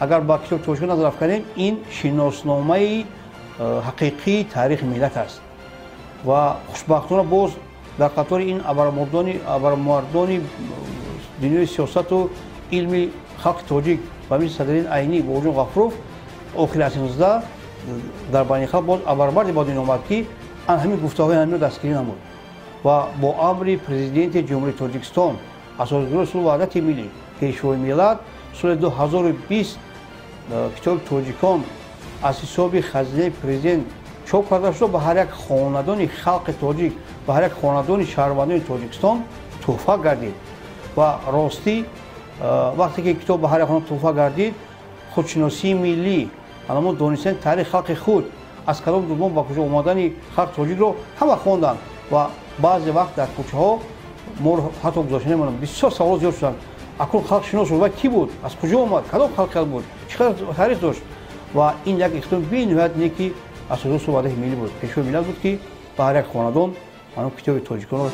اگر با کتاب توجیه نظر کنیم این شناسنامه حقیقی تاریخ ملت است و خوشبختانه باز در قطار این ابرمردان دنیای سیاست و علم خلق تاجیک و مثل صدرالدین عینی و اوجون غفروف آخر عصر 19 در بین خلق باز ابرمردی با دین آمد که همین گفته‌های همین دستگیری نمود و با امر پرزیدنت جمهوری تاجیکستان اساسگزار اصول وحدت ملی پیشوای ملت سال 2020 کتاب تاجیکان از حساب خزینه پرزیدنت چاپ کرده شد به هر یک خاندان خلق تاجیک و هر یک خاندان شهروندان تاجیکستان تحفه گردید و راستی وقتی که کتاب به هر یک خاندان تحفه گردید خودشناسی ملی ما دانستن تاریخ خلق خود از کدام دوم با کجا اومدن خلق تاجیک رو همه خواندن و بعضی وقت در کوچه ها ما حتی گذاشته نمی‌مونم بسیار سوال زیاد شدن اکنون خلق شناس و کی بود از کجا اومد کدام خلق بود چقدر تاریخ داشت و این یک اختلاف بی‌نهایت نیکی اساسگزار وحدت ملی بود پیشوای ملت بود که به هر یک خاندان کتاب تاجیکان رو